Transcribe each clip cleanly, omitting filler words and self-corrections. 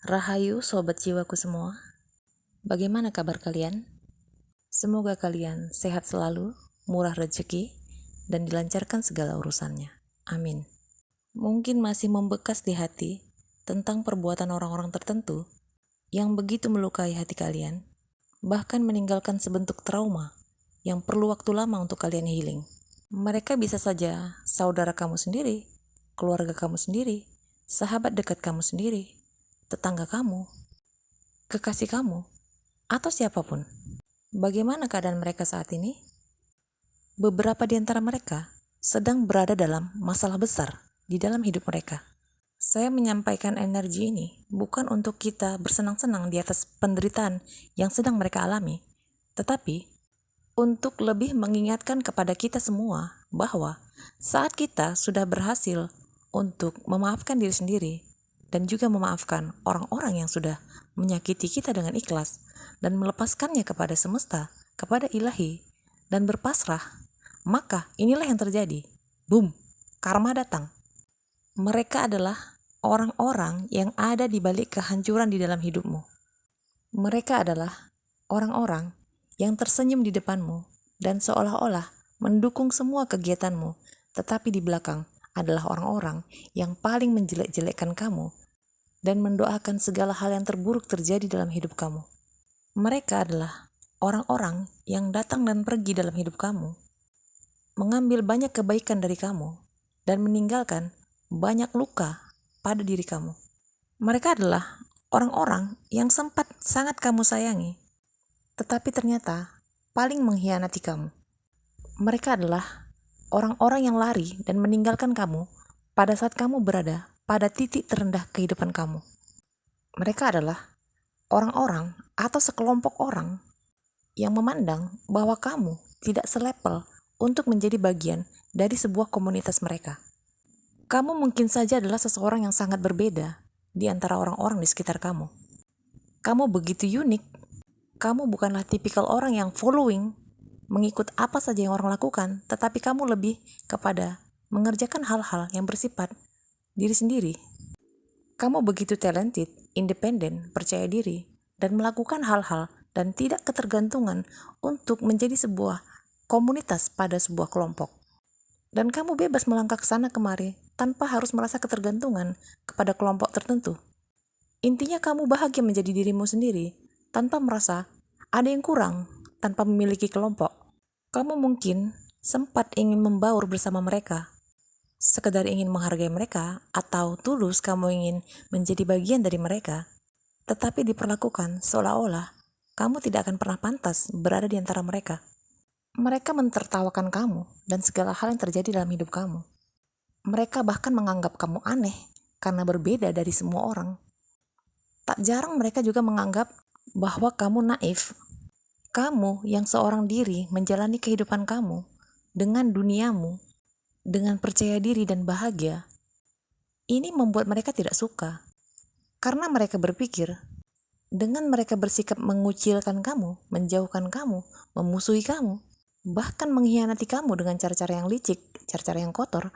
Rahayu sobat jiwaku semua, bagaimana kabar kalian? Semoga kalian sehat selalu, murah rezeki, dan dilancarkan segala urusannya. Amin. Mungkin masih membekas di hati tentang perbuatan orang-orang tertentu yang begitu melukai hati kalian, bahkan meninggalkan sebentuk trauma yang perlu waktu lama untuk kalian healing. Mereka bisa saja saudara kamu sendiri, keluarga kamu sendiri, sahabat dekat kamu sendiri, tetangga kamu, kekasih kamu, atau siapapun. Bagaimana keadaan mereka saat ini? Beberapa di antara mereka sedang berada dalam masalah besar di dalam hidup mereka. Saya menyampaikan energi ini bukan untuk kita bersenang-senang di atas penderitaan yang sedang mereka alami, tetapi untuk lebih mengingatkan kepada kita semua bahwa saat kita sudah berhasil untuk memaafkan diri sendiri dan juga memaafkan orang-orang yang sudah menyakiti kita dengan ikhlas dan melepaskannya kepada semesta, kepada ilahi, dan berpasrah, maka inilah yang terjadi. Boom, karma datang. Mereka adalah orang-orang yang ada di balik kehancuran di dalam hidupmu. Mereka adalah orang-orang yang tersenyum di depanmu dan seolah-olah mendukung semua kegiatanmu, tetapi di belakang adalah orang-orang yang paling menjelek-jelekkan kamu dan mendoakan segala hal yang terburuk terjadi dalam hidup kamu. Mereka adalah orang-orang yang datang dan pergi dalam hidup kamu, mengambil banyak kebaikan dari kamu, dan meninggalkan banyak luka pada diri kamu. Mereka adalah orang-orang yang sempat sangat kamu sayangi, tetapi ternyata paling mengkhianati kamu. Mereka adalah orang-orang yang lari dan meninggalkan kamu pada saat kamu berada pada titik terendah kehidupan kamu. Mereka adalah orang-orang atau sekelompok orang yang memandang bahwa kamu tidak selevel untuk menjadi bagian dari sebuah komunitas mereka. Kamu mungkin saja adalah seseorang yang sangat berbeda di antara orang-orang di sekitar kamu. Kamu begitu unik. Kamu bukanlah tipikal orang yang following, mengikut apa saja yang orang lakukan, tetapi kamu lebih kepada mengerjakan hal-hal yang bersifat diri sendiri. Kamu begitu talented, independen, percaya diri, dan melakukan hal-hal dan tidak ketergantungan untuk menjadi sebuah komunitas pada sebuah kelompok. Dan kamu bebas melangkah ke sana kemari tanpa harus merasa ketergantungan kepada kelompok tertentu. Intinya kamu bahagia menjadi dirimu sendiri tanpa merasa ada yang kurang tanpa memiliki kelompok. Kamu mungkin sempat ingin membaur bersama mereka, sekedar ingin menghargai mereka, atau tulus kamu ingin menjadi bagian dari mereka, tetapi diperlakukan seolah-olah kamu tidak akan pernah pantas berada di antara mereka. Mereka mentertawakan kamu dan segala hal yang terjadi dalam hidup kamu. Mereka bahkan menganggap kamu aneh karena berbeda dari semua orang. Tak jarang mereka juga menganggap bahwa kamu naif. Kamu yang seorang diri menjalani kehidupan kamu dengan duniamu, dengan percaya diri dan bahagia. Ini membuat mereka tidak suka. Karena mereka berpikir, dengan mereka bersikap mengucilkan kamu, menjauhkan kamu, memusuhi kamu, bahkan mengkhianati kamu dengan cara-cara yang licik, cara-cara yang kotor,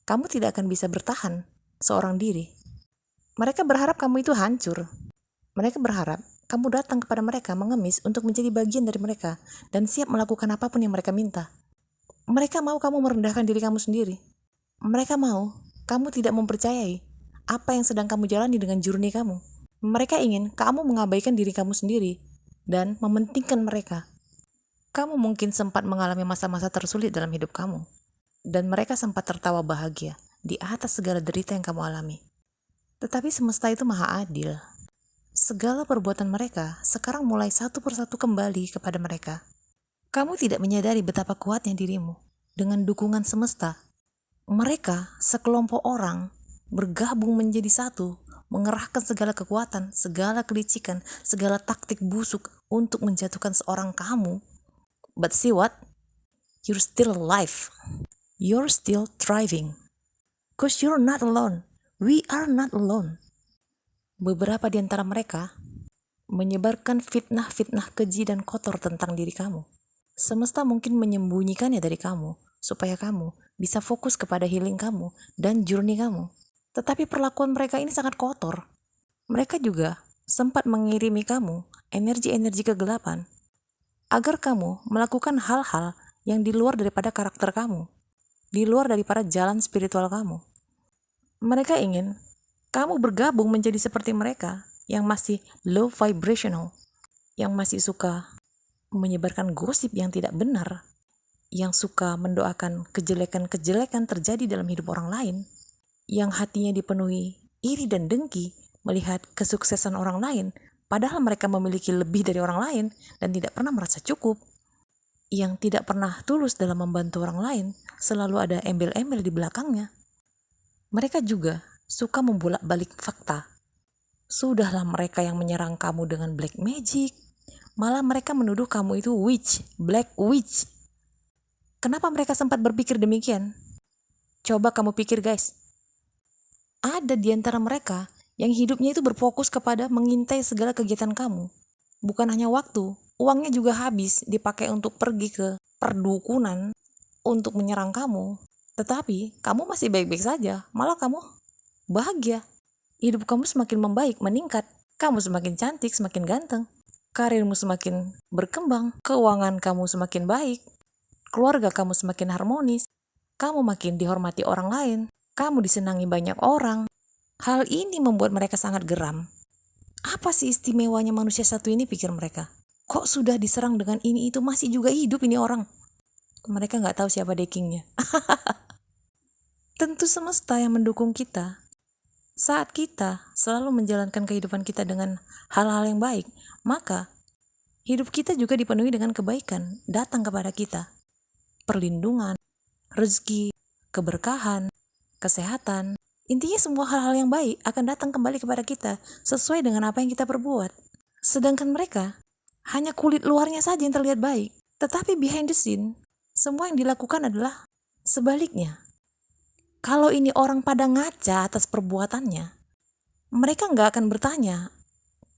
kamu tidak akan bisa bertahan seorang diri. Mereka berharap kamu itu hancur. Mereka berharap kamu datang kepada mereka mengemis untuk menjadi bagian dari mereka dan siap melakukan apapun yang mereka minta. Mereka mau kamu merendahkan diri kamu sendiri. Mereka mau kamu tidak mempercayai apa yang sedang kamu jalani dengan journey kamu. Mereka ingin kamu mengabaikan diri kamu sendiri dan mementingkan mereka. Kamu mungkin sempat mengalami masa-masa tersulit dalam hidup kamu, dan mereka sempat tertawa bahagia di atas segala derita yang kamu alami. Tetapi semesta itu maha adil. Segala perbuatan mereka sekarang mulai satu persatu kembali kepada mereka. Kamu tidak menyadari betapa kuatnya dirimu dengan dukungan semesta. Mereka, sekelompok orang, bergabung menjadi satu, mengerahkan segala kekuatan, segala kelicikan, segala taktik busuk untuk menjatuhkan seorang kamu. But see what? You're still alive. You're still thriving. 'Cause you're not alone. We are not alone. Beberapa di antara mereka menyebarkan fitnah-fitnah keji dan kotor tentang diri kamu. Semesta mungkin menyembunyikannya dari kamu, supaya kamu bisa fokus kepada healing kamu dan journey kamu. Tetapi perlakuan mereka ini sangat kotor. Mereka juga sempat mengirimi kamu energi-energi kegelapan agar kamu melakukan hal-hal yang di luar daripada karakter kamu, di luar daripada jalan spiritual kamu. Mereka ingin kamu bergabung menjadi seperti mereka yang masih low vibrational, yang masih suka menyebarkan gosip yang tidak benar, yang suka mendoakan kejelekan-kejelekan terjadi dalam hidup orang lain, yang hatinya dipenuhi iri dan dengki melihat kesuksesan orang lain, padahal mereka memiliki lebih dari orang lain dan tidak pernah merasa cukup, yang tidak pernah tulus dalam membantu orang lain, selalu ada embel-embel di belakangnya. Mereka juga suka membolak-balik fakta. Sudahlah mereka yang menyerang kamu dengan black magic, malah mereka menuduh kamu itu witch, black witch. Kenapa mereka sempat berpikir demikian? Coba kamu pikir guys. Ada di antara mereka yang hidupnya itu berfokus kepada mengintai segala kegiatan kamu. Bukan hanya waktu, uangnya juga habis dipakai untuk pergi ke perdukunan untuk menyerang kamu. Tetapi kamu masih baik-baik saja, malah kamu bahagia. Hidup kamu semakin membaik, meningkat. Kamu semakin cantik, semakin ganteng. Karirmu semakin berkembang, keuangan kamu semakin baik. Keluarga kamu semakin harmonis. Kamu makin dihormati orang lain. Kamu disenangi banyak orang. Hal ini membuat mereka sangat geram. Apa sih istimewanya manusia satu ini, pikir mereka. Kok sudah diserang dengan ini itu masih juga hidup ini orang? Mereka nggak tahu siapa deckingnya. Tentu semesta yang mendukung kita. Saat kita selalu menjalankan kehidupan kita dengan hal-hal yang baik, maka hidup kita juga dipenuhi dengan kebaikan datang kepada kita. Perlindungan, rezeki, keberkahan, kesehatan. Intinya semua hal-hal yang baik akan datang kembali kepada kita sesuai dengan apa yang kita perbuat. Sedangkan mereka hanya kulit luarnya saja yang terlihat baik, tetapi behind the scene semua yang dilakukan adalah sebaliknya. Kalau ini orang pada ngaca atas perbuatannya, mereka nggak akan bertanya,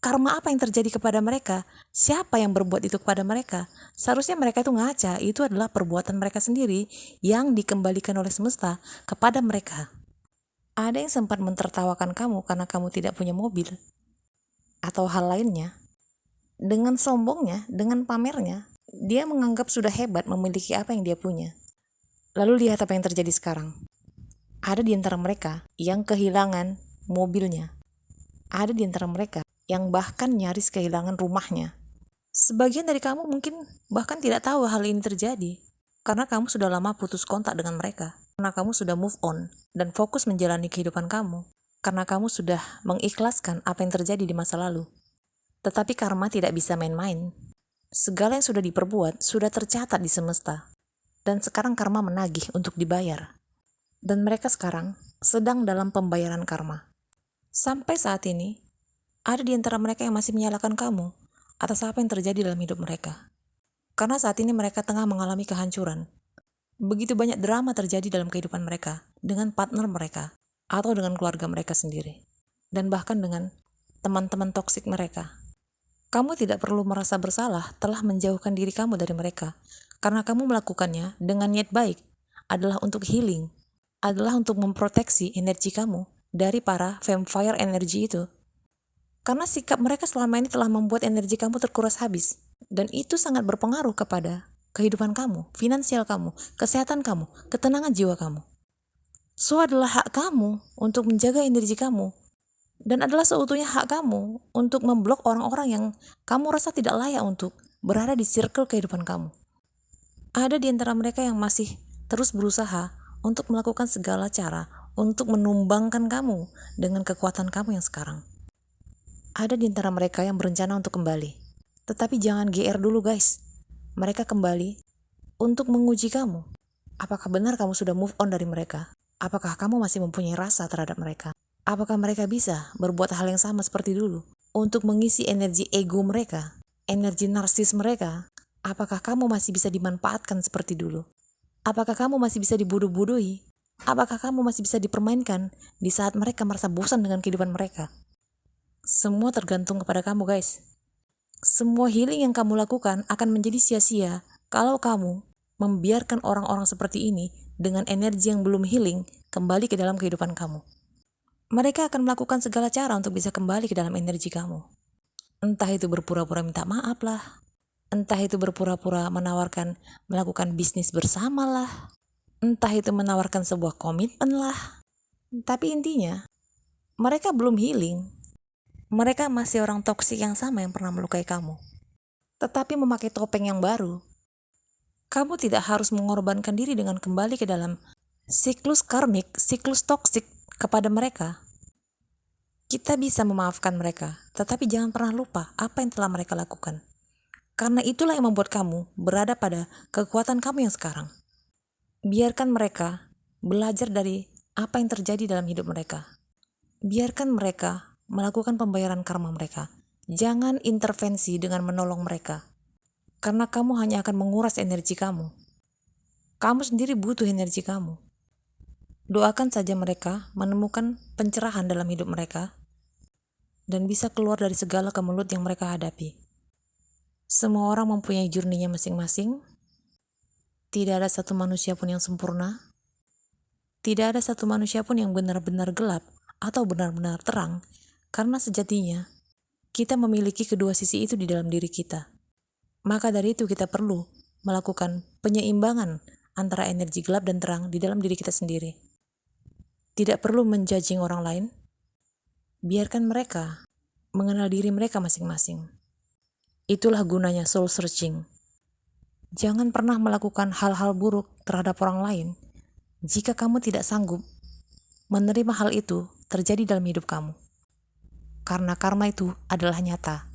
karma apa yang terjadi kepada mereka? Siapa yang berbuat itu kepada mereka? Seharusnya mereka itu ngaca, itu adalah perbuatan mereka sendiri yang dikembalikan oleh semesta kepada mereka. Ada yang sempat mentertawakan kamu karena kamu tidak punya mobil atau hal lainnya. Dengan sombongnya, dengan pamernya, dia menganggap sudah hebat memiliki apa yang dia punya. Lalu lihat apa yang terjadi sekarang. Ada di antara mereka yang kehilangan mobilnya. Ada di antara mereka yang bahkan nyaris kehilangan rumahnya. Sebagian dari kamu mungkin bahkan tidak tahu hal ini terjadi karena kamu sudah lama putus kontak dengan mereka. Karena kamu sudah move on dan fokus menjalani kehidupan kamu. Karena kamu sudah mengikhlaskan apa yang terjadi di masa lalu. Tetapi karma tidak bisa main-main. Segala yang sudah diperbuat sudah tercatat di semesta. Dan sekarang karma menagih untuk dibayar. Dan mereka sekarang sedang dalam pembayaran karma. Sampai saat ini, ada di antara mereka yang masih menyalahkan kamu atas apa yang terjadi dalam hidup mereka. Karena saat ini mereka tengah mengalami kehancuran. Begitu banyak drama terjadi dalam kehidupan mereka, dengan partner mereka, atau dengan keluarga mereka sendiri. Dan bahkan dengan teman-teman toksik mereka. Kamu tidak perlu merasa bersalah telah menjauhkan diri kamu dari mereka. Karena kamu melakukannya dengan niat baik, adalah untuk healing, adalah untuk memproteksi energi kamu dari para vampire energi itu. Karena sikap mereka selama ini telah membuat energi kamu terkuras habis. Dan itu sangat berpengaruh kepada kehidupan kamu, finansial kamu, kesehatan kamu, ketenangan jiwa kamu. So adalah hak kamu untuk menjaga energi kamu. Dan adalah seutuhnya hak kamu untuk memblok orang-orang yang kamu rasa tidak layak untuk berada di circle kehidupan kamu. Ada di antara mereka yang masih terus berusaha untuk melakukan segala cara untuk menumbangkan kamu dengan kekuatan kamu yang sekarang. Ada di antara mereka yang berencana untuk kembali. Tetapi jangan GR dulu guys. Mereka kembali untuk menguji kamu. Apakah benar kamu sudah move on dari mereka? Apakah kamu masih mempunyai rasa terhadap mereka? Apakah mereka bisa berbuat hal yang sama seperti dulu? Untuk mengisi energi ego mereka, energi narsis mereka? Apakah kamu masih bisa dimanfaatkan seperti dulu? Apakah kamu masih bisa dibodoh-bodohi? Apakah kamu masih bisa dipermainkan di saat mereka merasa bosan dengan kehidupan mereka? Semua tergantung kepada kamu guys. Semua healing yang kamu lakukan akan menjadi sia-sia kalau kamu membiarkan orang-orang seperti ini dengan energi yang belum healing kembali ke dalam kehidupan kamu. Mereka akan melakukan segala cara untuk bisa kembali ke dalam energi kamu. Entah itu berpura-pura minta maaf lah, entah itu berpura-pura melakukan bisnis bersama lah, entah itu menawarkan sebuah komitmen lah. Tapi intinya, mereka belum healing. Mereka masih orang toksik yang sama yang pernah melukai kamu. Tetapi memakai topeng yang baru. Kamu tidak harus mengorbankan diri dengan kembali ke dalam siklus karmik, siklus toksik kepada mereka. Kita bisa memaafkan mereka, tetapi jangan pernah lupa apa yang telah mereka lakukan. Karena itulah yang membuat kamu berada pada kekuatan kamu yang sekarang. Biarkan mereka belajar dari apa yang terjadi dalam hidup mereka. Biarkan mereka melakukan pembayaran karma mereka. Jangan intervensi dengan menolong mereka. Karena kamu hanya akan menguras energi kamu. Kamu sendiri butuh energi kamu. Doakan saja mereka menemukan pencerahan dalam hidup mereka dan bisa keluar dari segala kemelut yang mereka hadapi. Semua orang mempunyai journey-nya masing-masing. Tidak ada satu manusia pun yang sempurna. Tidak ada satu manusia pun yang benar-benar gelap atau benar-benar terang, karena sejatinya kita memiliki kedua sisi itu di dalam diri kita. Maka dari itu kita perlu melakukan penyeimbangan antara energi gelap dan terang di dalam diri kita sendiri. Tidak perlu menjudging orang lain. Biarkan mereka mengenal diri mereka masing-masing. Itulah gunanya soul searching. Jangan pernah melakukan hal-hal buruk terhadap orang lain jika kamu tidak sanggup menerima hal itu terjadi dalam hidup kamu. Karena karma itu adalah nyata.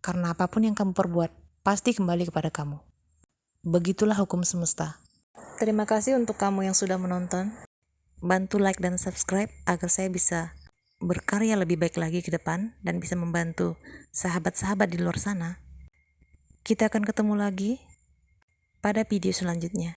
Karena apapun yang kamu perbuat pasti kembali kepada kamu. Begitulah hukum semesta. Terima kasih untuk kamu yang sudah menonton. Bantu like dan subscribe agar saya bisa berkarya lebih baik lagi ke depan dan bisa membantu sahabat-sahabat di luar sana. Kita akan ketemu lagi pada video selanjutnya.